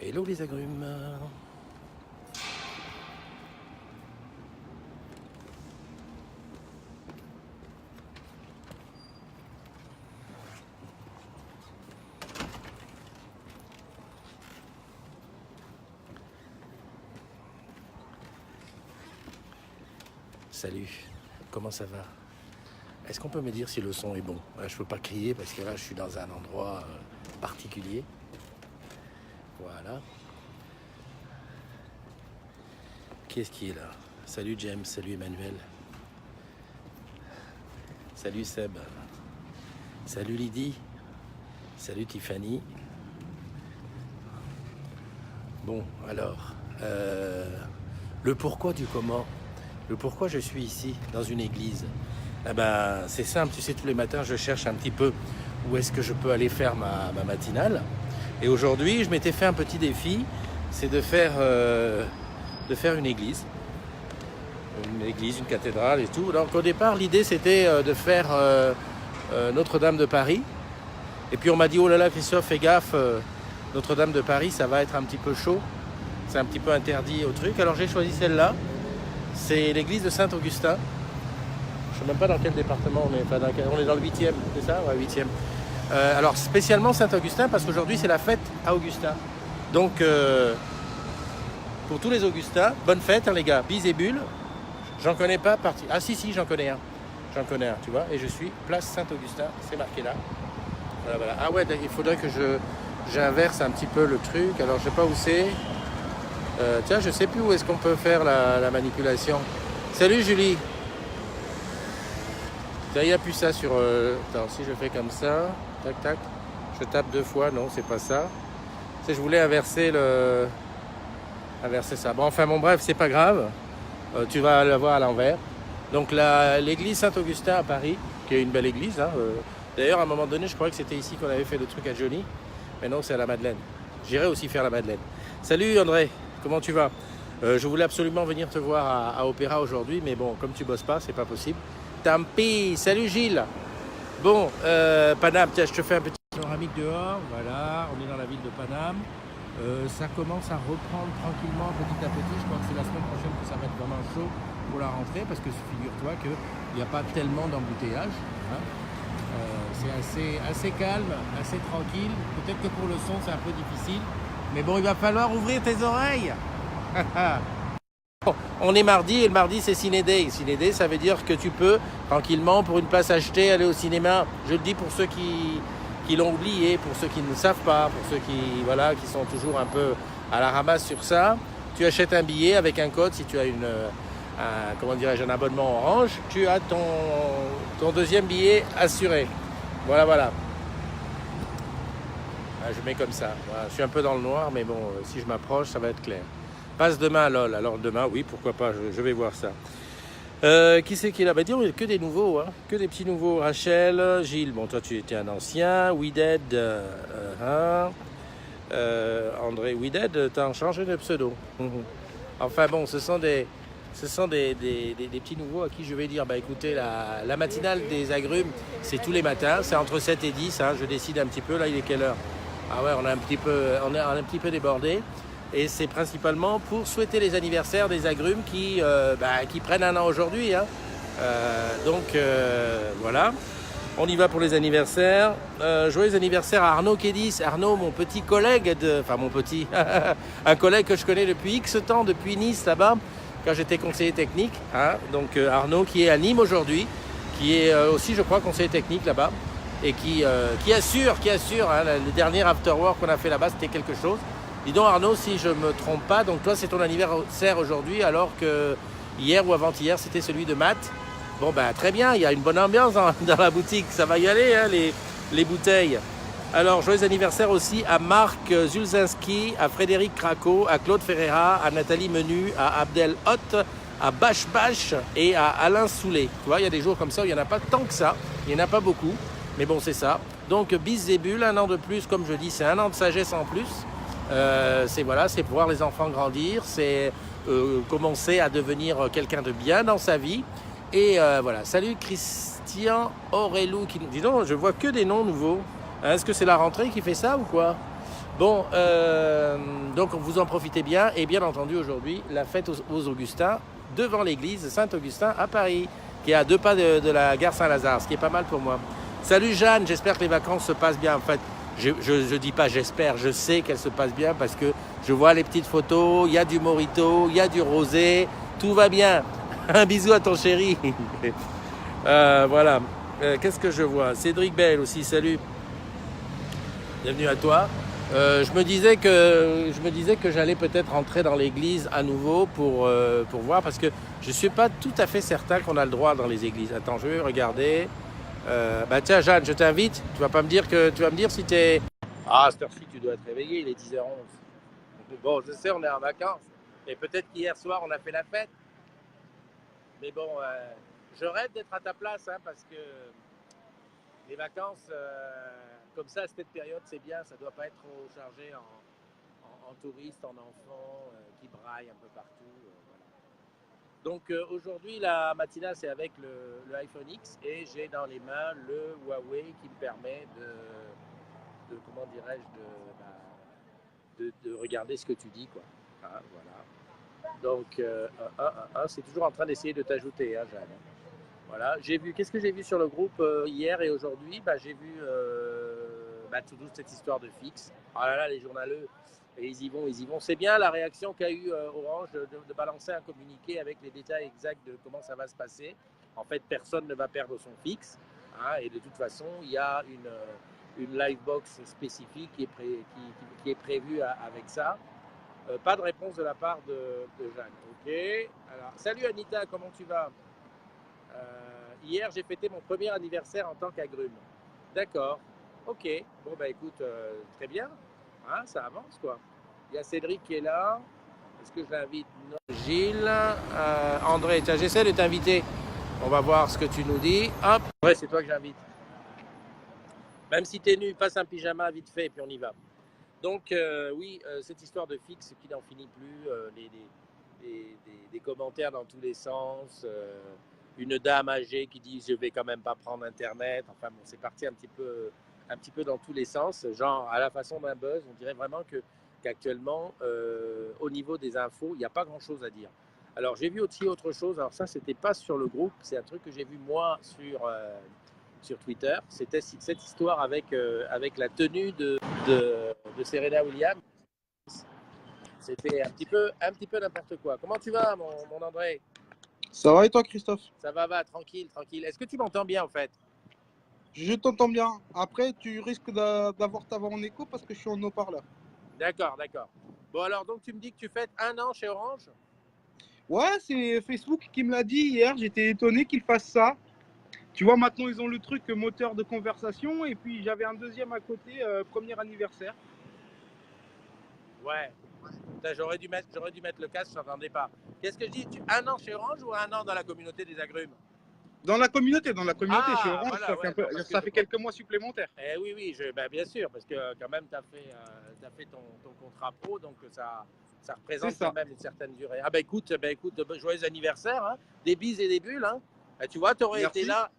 Hello les agrumes. Salut, comment ça va? Est-ce qu'on peut me dire si le son est bon? Je peux pas crier parce que là je suis dans un endroit particulier. Voilà. Qui est-ce qui est là? Salut James, salut Emmanuel. Salut Seb. Salut Lydie. Salut Tiffany. Bon, alors, le pourquoi du comment. Le pourquoi je suis ici, dans une église. Eh ben, c'est simple, tu sais, tous les matins, je cherche un petit peu où est-ce que je peux aller faire ma matinale. Et aujourd'hui, je m'étais fait un petit défi, c'est de faire une église. Une cathédrale et tout. Donc au départ, l'idée, c'était de faire Notre-Dame de Paris. Et puis on m'a dit, oh là là, Christophe, fais gaffe, Notre-Dame de Paris, ça va être un petit peu chaud. C'est un petit peu interdit au truc. Alors j'ai choisi celle-là. C'est l'église de Saint-Augustin. Je ne sais même pas dans quel département on est. Enfin, on est dans le 8e, c'est ça? Ouais, 8e. Alors spécialement Saint-Augustin parce qu'aujourd'hui c'est la fête à Augustin. Donc pour tous les Augustins, bonne fête les gars, bis et bulles. J'en connais pas partie. Ah si, j'en connais un. J'en connais un, tu vois. Et je suis place Saint-Augustin, c'est marqué là. Voilà. Ah ouais, il faudrait que j'inverse un petit peu le truc. Alors je sais pas où c'est. Tiens, je sais plus où est-ce qu'on peut faire la manipulation. Salut Julie. Il n'y a plus ça sur... Attends, si je fais comme ça, tac, tac, je tape 2 fois, non, c'est pas ça. Tu sais, je voulais inverser ça. Bon, enfin, bon, bref, c'est pas grave. Tu vas le voir à l'envers. Donc, l'église Saint-Augustin à Paris, qui est une belle église. Hein, d'ailleurs, à un moment donné, je croyais que c'était ici qu'on avait fait le truc à Johnny. Mais non, c'est à la Madeleine. J'irai aussi faire la Madeleine. Salut André, comment tu vas? Je voulais absolument venir te voir à Opéra aujourd'hui, mais bon, comme tu bosses pas, c'est pas possible. Tant pis. Salut Gilles. Bon, Paname, tiens, je te fais un petit panoramique dehors. Voilà, on est dans la ville de Paname. Ça commence à reprendre tranquillement petit à petit. Je crois que c'est la semaine prochaine que ça va être vraiment chaud pour la rentrée parce que figure-toi qu'il n'y a pas tellement d'embouteillage. Hein. C'est assez calme, assez tranquille. Peut-être que pour le son, c'est un peu difficile. Mais bon, il va falloir ouvrir tes oreilles. On est mardi et le mardi c'est Ciné Day. Ciné Day, ça veut dire que tu peux tranquillement pour une place achetée aller au cinéma. Je le dis pour ceux qui l'ont oublié, pour ceux qui ne savent pas, pour ceux qui sont toujours un peu à la ramasse sur ça. Tu achètes un billet avec un code si tu as un abonnement Orange. Tu as ton deuxième billet assuré. Voilà. Je mets comme ça. Voilà. Je suis un peu dans le noir, mais bon, si je m'approche, ça va être clair. Passe demain à LOL. Alors demain, oui, pourquoi pas, je vais voir ça. Qui c'est qui est là? Bah dis donc, que des nouveaux, hein. Que des petits nouveaux. Rachel, Gilles, bon toi tu étais un ancien. WeDead, André WeDead, t'as changé de pseudo. Enfin bon, ce sont des petits nouveaux à qui je vais dire, bah écoutez, la matinale des agrumes, c'est tous les matins, c'est entre 7 et 10, hein, je décide un petit peu, là il est quelle heure? Ah ouais, on est un petit peu débordé. Et c'est principalement pour souhaiter les anniversaires des agrumes qui prennent un an aujourd'hui. Hein. Voilà, on y va pour les anniversaires. Joyeux anniversaire à Arnaud Kédis. Arnaud, mon petit collègue, un collègue que je connais depuis X temps, depuis Nice là-bas, quand j'étais conseiller technique. Hein. Donc Arnaud qui est à Nîmes aujourd'hui, qui est aussi, je crois, conseiller technique là-bas. Et qui assure, hein, le dernier afterwork qu'on a fait là-bas, c'était quelque chose. Dis donc Arnaud, si je ne me trompe pas, donc toi c'est ton anniversaire aujourd'hui alors que hier ou avant-hier c'était celui de Matt. Bon ben très bien, il y a une bonne ambiance dans la boutique, ça va y aller hein, les bouteilles. Alors joyeux anniversaire aussi à Marc Zulzinski, à Frédéric Craco, à Claude Ferreira, à Nathalie Menu, à Abdel Hott, à Bash et à Alain Soulet. Tu vois, il y a des jours comme ça où il n'y en a pas tant que ça, il n'y en a pas beaucoup, mais bon c'est ça. Donc bis et bulles, un an de plus, comme je dis, c'est un an de sagesse en plus. C'est voilà, c'est voir les enfants grandir, c'est commencer à devenir quelqu'un de bien dans sa vie. Et voilà, salut Christian Aurélou qui nous dit non, je vois que des noms nouveaux. Hein, est-ce que c'est la rentrée qui fait ça ou quoi? Bon, donc vous en profitez bien. Et bien entendu, aujourd'hui, la fête aux Augustins devant l'église Saint-Augustin à Paris, qui est à 2 pas de la gare Saint-Lazare, ce qui est pas mal pour moi. Salut Jeanne, j'espère que les vacances se passent bien. En fait, je dis pas j'espère, je sais qu'elles se passent bien parce que je vois les petites photos, il y a du mojito, il y a du rosé, tout va bien. Un bisou à ton chéri. Voilà. Qu'est-ce que je vois? Cédric Bell aussi, salut. Bienvenue à toi. Je me disais que j'allais peut-être rentrer dans l'église à nouveau pour voir, parce que je ne suis pas tout à fait certain qu'on a le droit dans les églises. Attends, je vais regarder. Bah tiens, Jeanne, je t'invite. Tu vas me dire si tu es... Ah, à cette heure-ci, tu dois être réveillé, il est 10h11. Bon, je sais, on est en vacances. Et peut-être qu'hier soir, on a fait la fête. Mais bon, je rêve d'être à ta place, hein, parce que les vacances, comme ça, à cette période, c'est bien. Ça ne doit pas être trop chargé en touristes, en enfants qui braillent un peu partout. Voilà. Donc aujourd'hui, la matinale, c'est avec le iPhone X et j'ai dans les mains le Huawei qui me permet de comment dirais-je, de regarder ce que tu dis, quoi. Ah, voilà. Donc, c'est toujours en train d'essayer de t'ajouter, hein, Jeanne. Voilà, j'ai vu, qu'est-ce que j'ai vu sur le groupe hier et aujourd'hui? J'ai vu toute cette histoire de fixe. Oh là là, les journaleux, et ils y vont. C'est bien la réaction qu'a eu Orange de balancer un communiqué avec les détails exacts de comment ça va se passer. En fait, personne ne va perdre son fixe. Hein, et de toute façon, il y a une livebox spécifique qui est prévue avec ça. Pas de réponse de la part de Jeanne. Ok. Alors, salut Anita, comment tu vas? Hier, j'ai fêté mon premier anniversaire en tant qu'agrume. D'accord. Ok. Bon, écoute, très bien. Hein, ça avance, quoi. Il y a Cédric qui est là. Est-ce que je l'invite? Non. Gilles. André, tiens, j'essaie de t'inviter. On va voir ce que tu nous dis. Hop. Ouais, c'est toi que j'invite. Même si t'es nu, passe un pyjama vite fait et puis on y va. Donc, oui, cette histoire de fixe qui n'en finit plus. Des commentaires dans tous les sens. Une dame âgée qui dit je vais quand même pas prendre internet. Enfin bon, c'est parti un petit peu dans tous les sens, genre à la façon d'un buzz. On dirait vraiment qu'actuellement au niveau des infos, il n'y a pas grand chose à dire. Alors j'ai vu aussi autre chose. Alors ça, c'était pas sur le groupe, c'est un truc que j'ai vu moi sur Twitter. C'était cette histoire avec la tenue de Serena Williams. C'était un petit peu n'importe quoi. Comment tu vas, mon André? Ça va et toi, Christophe? Ça va, tranquille. Est-ce que tu m'entends bien, en fait? Je t'entends bien. Après, tu risques d'avoir ta voix en écho parce que je suis en haut-parleur. D'accord. Bon, alors, donc, tu me dis que tu fêtes 1 an chez Orange? Ouais, c'est Facebook qui me l'a dit hier. J'étais étonné qu'ils fassent ça. Tu vois, maintenant, ils ont le truc moteur de conversation. Et puis, j'avais un deuxième à côté, premier anniversaire. Ouais. J'aurais dû mettre le casque, je n'entendais pas. Qu'est-ce que je dis? 1 an chez Orange ou 1 an dans la communauté des agrumes? Dans la communauté, chez Orange, voilà, ça fait quelques mois supplémentaires. Oui, bien sûr, parce que quand même, tu as fait ton contrat pro, donc ça représente quand même une certaine durée. Ah écoute, joyeux anniversaire, hein, des bises et des bulles. Hein. Tu vois, tu aurais été là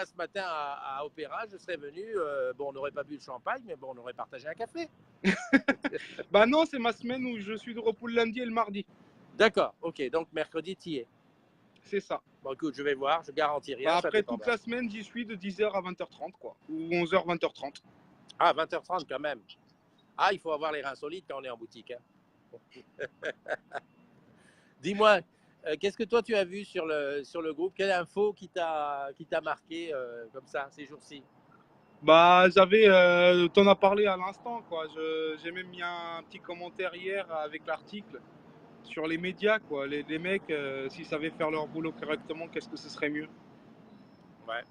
ce matin à Opéra, je serais venu, on n'aurait pas bu le champagne, mais bon, on aurait partagé un café. Non, c'est ma semaine où je suis de repos le lundi et le mardi. D'accord, ok, donc mercredi, tu y es. C'est ça. Bon, écoute, je vais voir, je garantis rien. Après, toute la semaine, j'y suis de 10h à 20h30, quoi. Ou 11h, 20h30. Ah, 20h30 quand même. Ah, il faut avoir les reins solides quand on est en boutique. Hein. Dis-moi, qu'est-ce que toi tu as vu sur le groupe? Quelle info qui t'a marqué comme ça ces jours-ci? T'en as parlé à l'instant, quoi. J'ai même mis un petit commentaire hier avec l'article sur les médias, quoi. Les mecs, s'ils savaient faire leur boulot correctement, qu'est-ce que ce serait mieux? Ouais.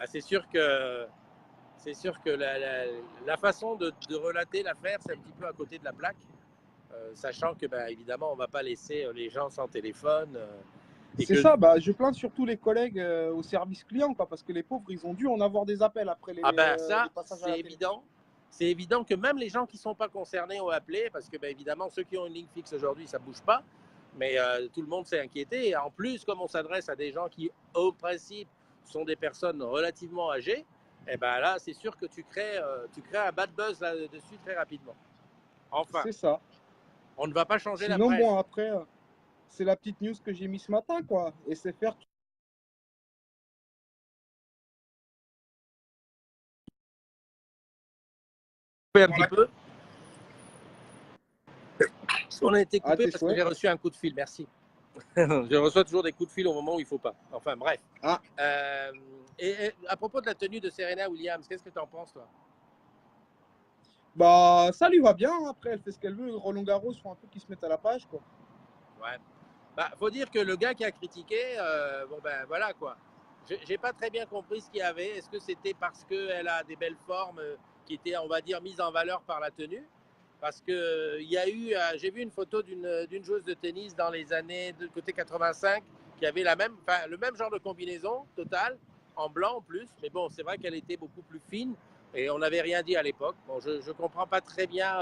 C'est sûr que la façon de relater l'affaire, c'est un petit peu à côté de la plaque, sachant que évidemment on ne va pas laisser les gens sans téléphone. Et C'est que, ça, bah, je plains surtout les collègues au service client, quoi, parce que les pauvres, ils ont dû en avoir des appels après ah ben les ça, passages à c'est la télé. évident. C'est évident que même les gens qui ne sont pas concernés ont appelé, parce que ben, évidemment, ceux qui ont une ligne fixe aujourd'hui, ça ne bouge pas. Mais tout le monde s'est inquiété. Et en plus, comme on s'adresse à des gens qui, au principe, sont des personnes relativement âgées, et ben là, c'est sûr que tu crées un bad buzz là-dessus très rapidement. Enfin, C'est ça. on ne va pas changer la Sinon, presse. bon, après, c'est la petite news que j'ai mis ce matin, quoi. Et c'est faire. Un petit peu. On a été À coupé tes parce que souhaits. j'ai reçu un coup de fil, merci. Je reçois toujours des coups de fil au moment où il ne faut pas. Enfin, bref. Ah. Et à propos de la tenue de Serena Williams, qu'est-ce que tu en penses, toi? Bah, ça lui va bien. Après, elle fait ce qu'elle veut. Roland Garros, faut un peu qu'ils se mettent à la page, quoi. Ouais. Bah, faut dire que le gars qui a critiqué, bon ben voilà quoi. J'ai pas très bien compris ce qu'il y avait. Est-ce que c'était parce qu'elle a des belles formes qui étaient, on va dire, mises en valeur par la tenue? Parce que il y a eu, j'ai vu une photo d'une joueuse de tennis dans les années de côté 85 qui avait le même genre de combinaison totale, en blanc en plus. Mais bon, c'est vrai qu'elle était beaucoup plus fine et on n'avait rien dit à l'époque. Bon, je comprends pas très bien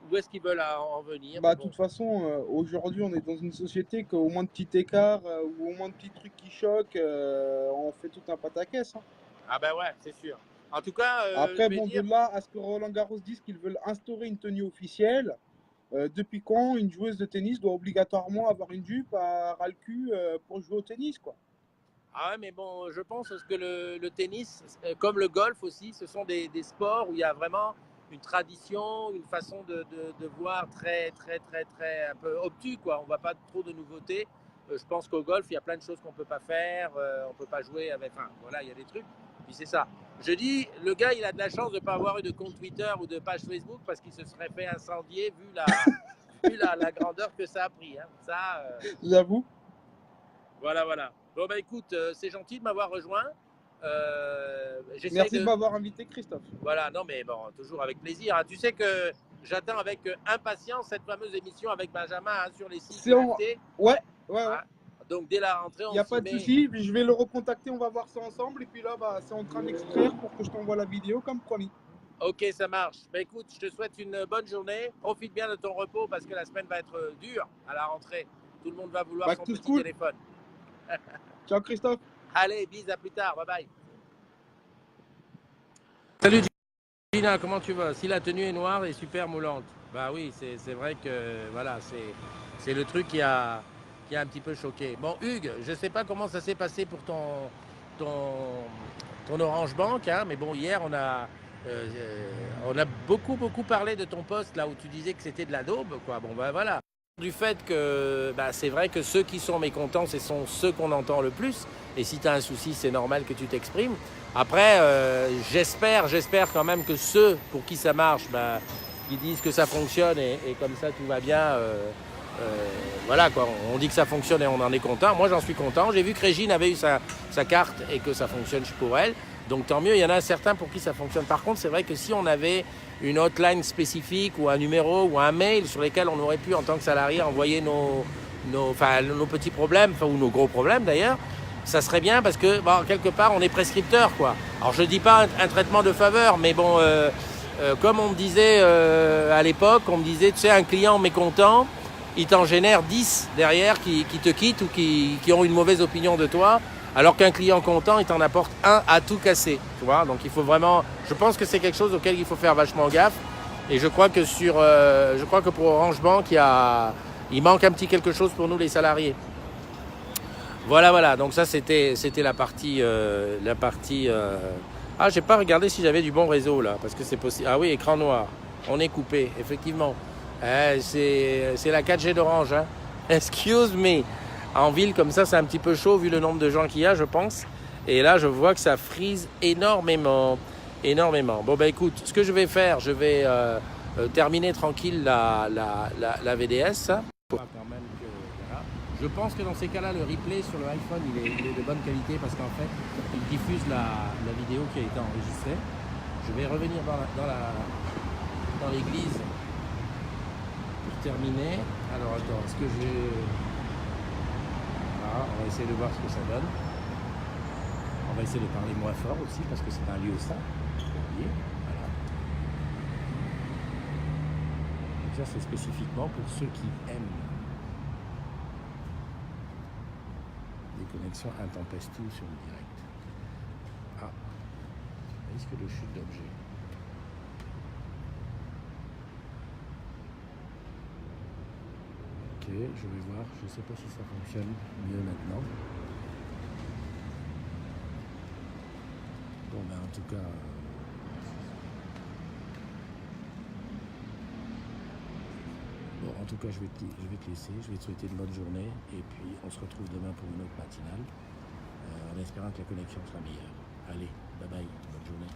où est-ce qu'ils veulent en venir. Bah, Mais de bon. toute façon, aujourd'hui, on est dans une société qu'au moins de petit écart ou au moins de petits trucs qui choquent, on fait tout un pataquès. Hein. Ah ben ouais, c'est sûr. En tout cas, Après, je vais bon, de dire, là à ce que Roland Garros dise qu'ils veulent instaurer une tenue officielle, depuis quand une joueuse de tennis doit obligatoirement avoir une jupe à ras le cul pour jouer au tennis, quoi. ah ouais, mais bon, je pense que le tennis, comme le golf aussi, ce sont des sports où il y a vraiment une tradition, une façon de voir très, très, très, très un peu obtus, quoi. On ne voit pas trop de nouveautés. Je pense qu'au golf, il y a plein de choses qu'on ne peut pas faire. On ne peut pas jouer avec. Enfin, voilà, il y a des trucs. Puis c'est ça. Je dis, le gars, il a de la chance de ne pas avoir eu de compte Twitter ou de page Facebook parce qu'il se serait fait incendier vu la grandeur que ça a pris. Hein. Ça, J'avoue. voilà, voilà. Bon, bah écoute, c'est gentil de m'avoir rejoint. Merci de m'avoir invité, Christophe. Voilà, non, mais bon, toujours avec plaisir. Hein. Tu sais que j'attends avec impatience cette fameuse émission avec Benjamin hein, sur les sites C'est en... NFT. Ouais, ouais, ouais. Hein. Donc, dès la rentrée, Il n'y on a s'y pas de met. souci. Je vais le recontacter, on va voir ça ensemble. Et puis là, bah, c'est en train d'extraire pour que je t'envoie la vidéo comme promis. Ok, ça marche. Bah, écoute, je te souhaite une bonne journée. Profite bien de ton repos parce que la semaine va être dure à la rentrée. Tout le monde va vouloir Bah, son tout petit cool. téléphone. Ciao, Christophe. Allez, bis, à plus tard. Bye bye. Salut Gina, comment tu vas? Si la tenue est noire et super moulante. Bah oui, c'est vrai que voilà, c'est le truc qui a un petit peu choqué. Bon, Hugues, je ne sais pas comment ça s'est passé pour ton Orange Bank, hein, mais bon, hier, on a beaucoup, beaucoup parlé de ton poste, là où tu disais que c'était de la daube, quoi. Bon, bah voilà. Du fait que bah, c'est vrai que ceux qui sont mécontents, ce sont ceux qu'on entend le plus. Et si tu as un souci, c'est normal que tu t'exprimes. Après, j'espère quand même que ceux pour qui ça marche, bah, qui disent que ça fonctionne et comme ça tout va bien, voilà quoi, on dit que ça fonctionne et on en est content. Moi j'en suis content. J'ai vu que Régine avait eu sa carte et que ça fonctionne pour elle. Donc tant mieux, il y en a certains pour qui ça fonctionne. Par contre, c'est vrai que si on avait une hotline spécifique ou un numéro ou un mail sur lesquels on aurait pu en tant que salarié envoyer nos petits problèmes, ou nos gros problèmes d'ailleurs, ça serait bien parce que bon, quelque part on est prescripteur quoi. Alors je dis pas un traitement de faveur, mais bon, comme on me disait à l'époque, on me disait tu sais un client mécontent, il t'en génère 10 derrière qui te quittent ou qui ont une mauvaise opinion de toi, alors qu'un client content il t'en apporte un à tout casser, tu vois. Donc il faut vraiment, je pense que c'est quelque chose auquel il faut faire vachement gaffe. Et je crois que pour Orange Bank il manque un petit quelque chose pour nous les salariés. Voilà, donc ça c'était la partie Ah, j'ai pas regardé si j'avais du bon réseau là, parce que c'est possible. Ah oui, écran noir, on est coupé, effectivement. C'est la 4G d'Orange, hein. Excuse me. En ville comme ça, c'est un petit peu chaud vu le nombre de gens qu'il y a, je pense. Et là, je vois que ça frise énormément. Bon bah écoute, ce que je vais faire, je vais terminer tranquille la VDS. Quand même que, voilà. Je pense que dans ces cas-là, le replay sur le iPhone, il est de bonne qualité parce qu'en fait, il diffuse la vidéo qui a été enregistrée. Je vais revenir dans l'église pour terminer. Alors attends, est-ce que j'ai... Voilà. va essayer de voir ce que ça donne. On va essayer de parler moins fort aussi parce que c'est un lieu sain. Voilà. Donc ça c'est spécifiquement pour ceux qui aiment des connexions intempestives sur le direct. Ah, risque de chute d'objet. Ok, je vais voir, je ne sais pas si ça fonctionne mieux maintenant. Bon ben en tout cas, je vais te laisser, je vais te souhaiter une bonne journée et puis on se retrouve demain pour une autre matinale en espérant que la connexion sera meilleure. Allez, bye bye, bonne journée.